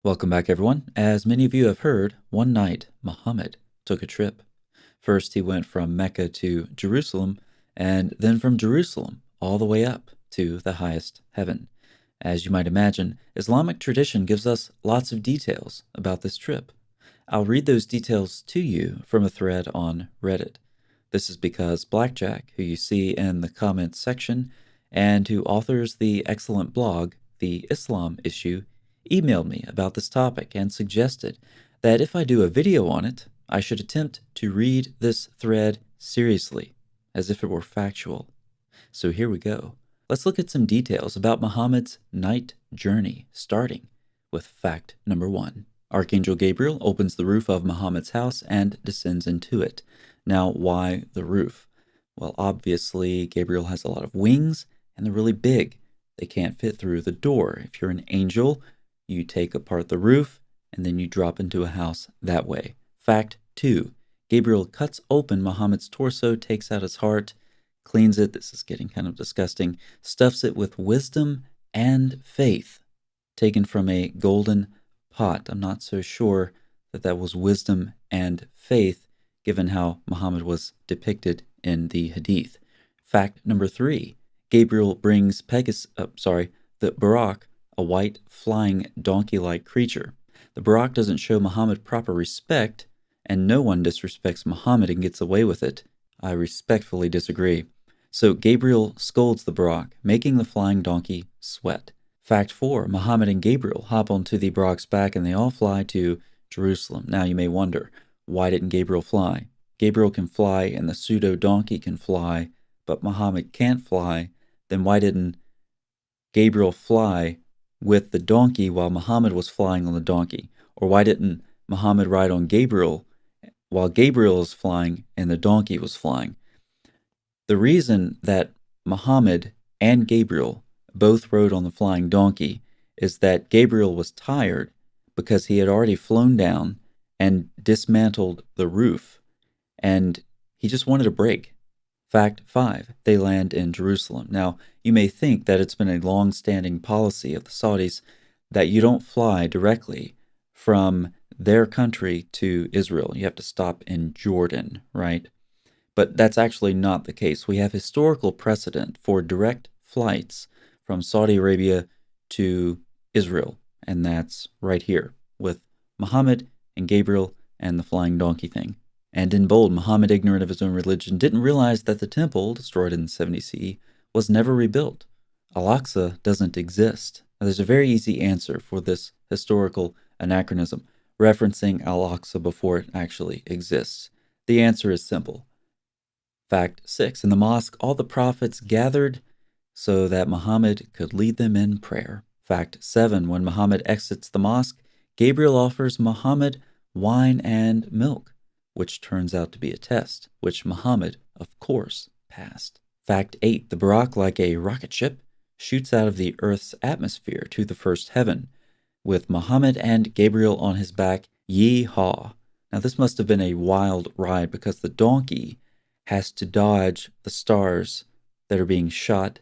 Welcome back, everyone. As many of you have heard, one night Muhammad took a trip. First, he went from Mecca to Jerusalem, and then from Jerusalem all the way up to the highest heaven. As you might imagine, Islamic tradition gives us lots of details about this trip. I'll read those details to you from a thread on Reddit. This is because Blackjack, who you see in the comments section, and who authors the excellent blog, The Islam Issue, emailed me about this topic and suggested that if I do a video on it, I should attempt to read this thread seriously, as if it were factual. So here we go. Let's look at some details about Muhammad's night journey, starting with fact number 1. Archangel Gabriel opens the roof of Muhammad's house and descends into it. Now, why the roof? Well, obviously, Gabriel has a lot of wings, and they're really big. They can't fit through the door. If you're an angel, you take apart the roof, and then you drop into a house that way. Fact 2. Gabriel cuts open Muhammad's torso, takes out his heart, cleans it, this is getting kind of disgusting, stuffs it with wisdom and faith, taken from a golden pot. I'm not so sure that was wisdom and faith, given how Muhammad was depicted in the Hadith. Fact number 3. Gabriel brings the Buraq, a white, flying, donkey-like creature. The Buraq doesn't show Muhammad proper respect, and no one disrespects Muhammad and gets away with it. I respectfully disagree. So Gabriel scolds the Buraq, making the flying donkey sweat. Fact 4. Muhammad and Gabriel hop onto the Buraq's back and they all fly to Jerusalem. Now you may wonder, why didn't Gabriel fly? Gabriel can fly and the pseudo-donkey can fly, but Muhammad can't fly. Then why didn't Gabriel fly with the donkey while Muhammad was flying on the donkey? Or why didn't Muhammad ride on Gabriel while Gabriel was flying and the donkey was flying? The reason that Muhammad and Gabriel both rode on the flying donkey is that Gabriel was tired because he had already flown down and dismantled the roof, and he just wanted a break. Fact 5. They land in Jerusalem. Now, you may think that it's been a long-standing policy of the Saudis that you don't fly directly from their country to Israel. You have to stop in Jordan, right? But that's actually not the case. We have historical precedent for direct flights from Saudi Arabia to Israel, and that's right here with Muhammad and Gabriel and the flying donkey thing. And in bold, Muhammad, ignorant of his own religion, didn't realize that the temple, destroyed in 70 CE, was never rebuilt. Al-Aqsa doesn't exist. Now, there's a very easy answer for this historical anachronism, referencing Al-Aqsa before it actually exists. The answer is simple. Fact 6. In the mosque, all the prophets gathered so that Muhammad could lead them in prayer. Fact 7. When Muhammad exits the mosque, Gabriel offers Muhammad wine and milk, which turns out to be a test, which Muhammad, of course, passed. Fact 8. The Buraq, like a rocket ship, shoots out of the Earth's atmosphere to the first heaven, with Muhammad and Gabriel on his back. Yee-haw. Now this must have been a wild ride because the donkey has to dodge the stars that are being shot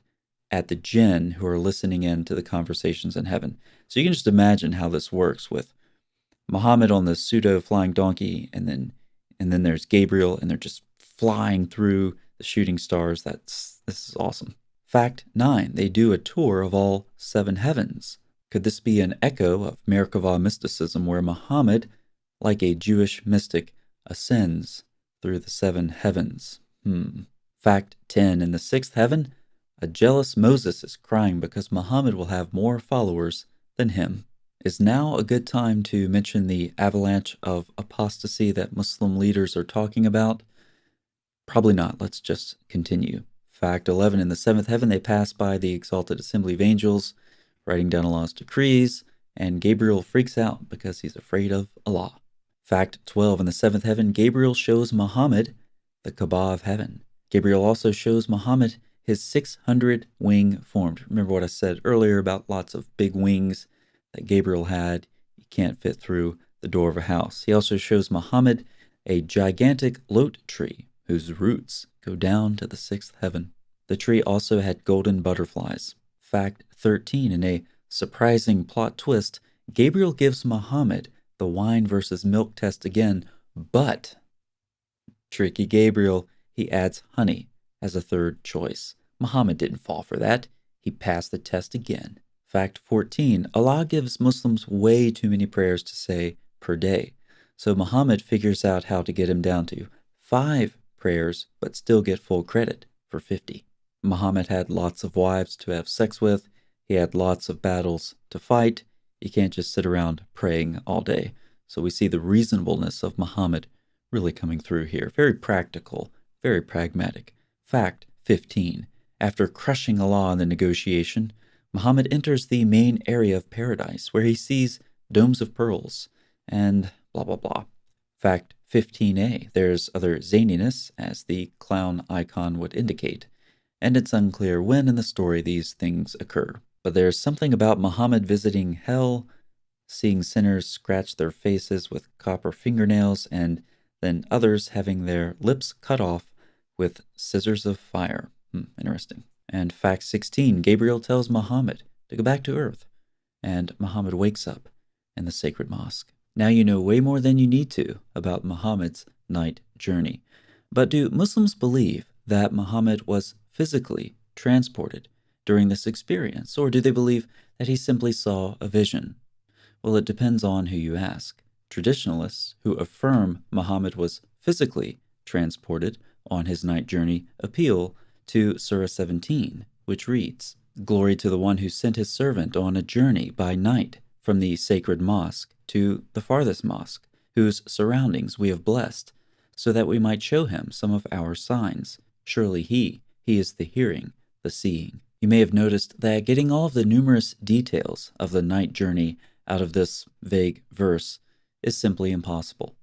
at the jinn who are listening in to the conversations in heaven. So you can just imagine how this works with Muhammad on the pseudo-flying donkey, and then there's Gabriel, and they're just flying through the shooting stars. This is awesome. Fact 9. They do a tour of all 7 heavens. Could this be an echo of Merkava mysticism where Muhammad, like a Jewish mystic, ascends through the 7 heavens? Fact 10. In the 6th heaven, a jealous Moses is crying because Muhammad will have more followers than him. Is now a good time to mention the avalanche of apostasy that Muslim leaders are talking about? Probably not. Let's just continue. Fact 11. In the 7th heaven, they pass by the exalted assembly of angels, writing down Allah's decrees, and Gabriel freaks out because he's afraid of Allah. Fact 12. In the 7th heaven, Gabriel shows Muhammad the Kaaba of heaven. Gabriel also shows Muhammad his 600-wing form. Remember what I said earlier about lots of big wings that Gabriel had. You can't fit through the door of a house. He also shows Muhammad a gigantic lot tree whose roots go down to the 6th heaven. The tree also had golden butterflies. Fact 13. In a surprising plot twist, Gabriel gives Muhammad the wine versus milk test again, but tricky Gabriel, he adds honey as a third choice. Muhammad didn't fall for that. He passed the test again. Fact 14, Allah gives Muslims way too many prayers to say per day. So Muhammad figures out how to get him down to 5 prayers, but still get full credit for 50. Muhammad had lots of wives to have sex with. He had lots of battles to fight. You can't just sit around praying all day. So we see the reasonableness of Muhammad really coming through here. Very practical, very pragmatic. Fact 15. After crushing Allah in the negotiation, Muhammad enters the main area of paradise where he sees domes of pearls and blah, blah, blah. Fact 15a. There's other zaniness, as the clown icon would indicate, and it's unclear when in the story these things occur. But there's something about Muhammad visiting hell, seeing sinners scratch their faces with copper fingernails, and then others having their lips cut off with scissors of fire. Interesting. And fact 16, Gabriel tells Muhammad to go back to Earth, and Muhammad wakes up in the sacred mosque. Now you know way more than you need to about Muhammad's night journey. But do Muslims believe that Muhammad was physically transported during this experience, or do they believe that he simply saw a vision? Well, it depends on who you ask. Traditionalists who affirm Muhammad was physically transported on his night journey appeal to Surah 17, which reads, "Glory to the one who sent his servant on a journey by night from the sacred mosque to the farthest mosque, whose surroundings we have blessed, so that we might show him some of our signs. Surely he is the hearing, the seeing." You may have noticed that getting all of the numerous details of the night journey out of this vague verse is simply impossible.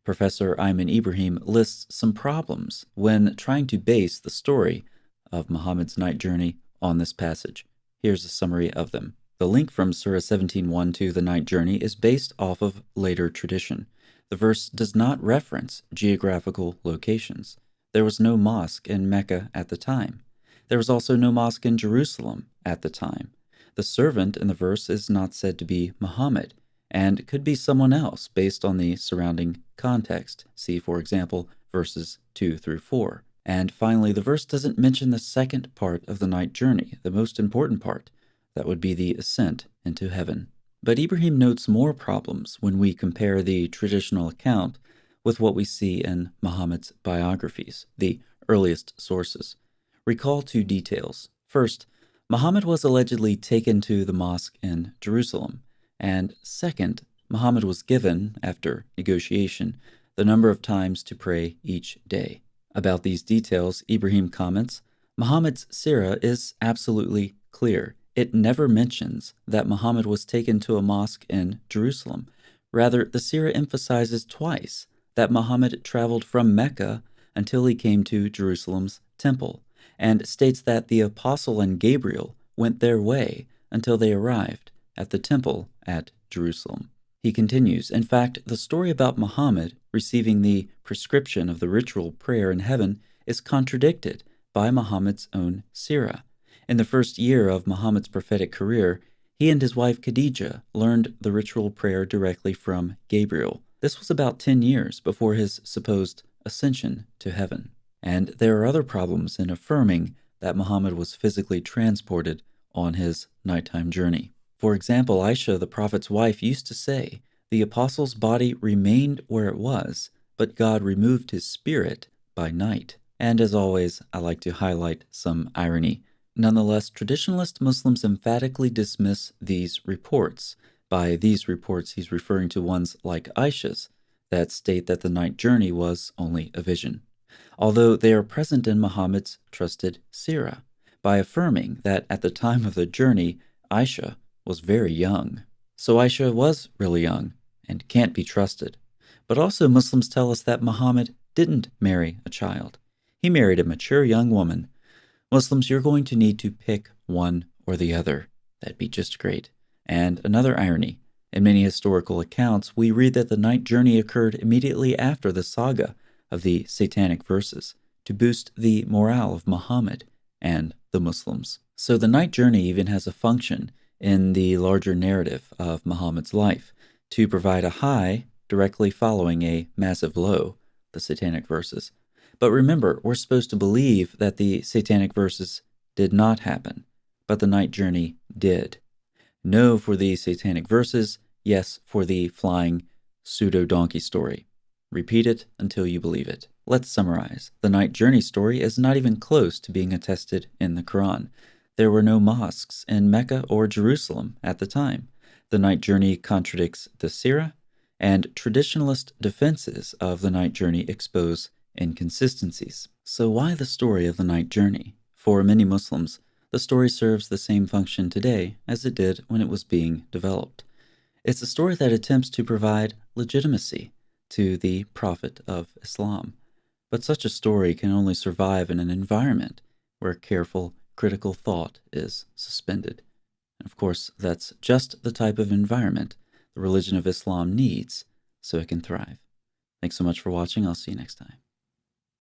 Professor Ayman Ibrahim lists some problems when trying to base the story of Muhammad's night journey on this passage. Here's a summary of them. The link from Surah 17:1 to the night journey is based off of later tradition. The verse does not reference geographical locations. There was no mosque in Mecca at the time. There was also no mosque in Jerusalem at the time. The servant in the verse is not said to be Muhammad, and could be someone else based on the surrounding context. See, for example, verses 2 through 4. And finally, the verse doesn't mention the second part of the night journey, the most important part. That would be the ascent into heaven. But Ibrahim notes more problems when we compare the traditional account with what we see in Muhammad's biographies, the earliest sources. Recall 2 details. First, Muhammad was allegedly taken to the mosque in Jerusalem. And second, Muhammad was given, after negotiation, the number of times to pray each day. About these details, Ibrahim comments, Muhammad's seerah is absolutely clear. It never mentions that Muhammad was taken to a mosque in Jerusalem. Rather, the seerah emphasizes twice that Muhammad traveled from Mecca until he came to Jerusalem's temple, and states that the apostle and Gabriel went their way until they arrived at the temple at Jerusalem. He continues, in fact, the story about Muhammad receiving the prescription of the ritual prayer in heaven is contradicted by Muhammad's own seerah. In the first year of Muhammad's prophetic career, he and his wife Khadijah learned the ritual prayer directly from Gabriel. This was about 10 years before his supposed ascension to heaven. And there are other problems in affirming that Muhammad was physically transported on his nighttime journey. For example, Aisha, the Prophet's wife, used to say, the apostle's body remained where it was, but God removed his spirit by night. And as always, I like to highlight some irony. Nonetheless, traditionalist Muslims emphatically dismiss these reports. By these reports, he's referring to ones like Aisha's that state that the night journey was only a vision, although they are present in Muhammad's trusted seerah, by affirming that at the time of the journey, Aisha was very young. So Aisha was really young and can't be trusted. But also Muslims tell us that Muhammad didn't marry a child. He married a mature young woman. Muslims, you're going to need to pick one or the other. That'd be just great. And another irony, in many historical accounts, we read that the night journey occurred immediately after the saga of the satanic verses to boost the morale of Muhammad and the Muslims. So the night journey even has a function in the larger narrative of Muhammad's life to provide a high directly following a massive low, the Satanic verses. But remember, we're supposed to believe that the Satanic verses did not happen, but the night journey did. No for the Satanic verses, yes for the flying pseudo-donkey story. Repeat it until you believe it. Let's summarize. The night journey story is not even close to being attested in the Quran. There were no mosques in Mecca or Jerusalem at the time. The night journey contradicts the Sirah, and traditionalist defenses of the night journey expose inconsistencies. So why the story of the night journey? For many Muslims, the story serves the same function today as it did when it was being developed. It's a story that attempts to provide legitimacy to the Prophet of Islam. But such a story can only survive in an environment where careful, critical thought is suspended. And of course, that's just the type of environment the religion of Islam needs so it can thrive. Thanks so much for watching. I'll see you next time.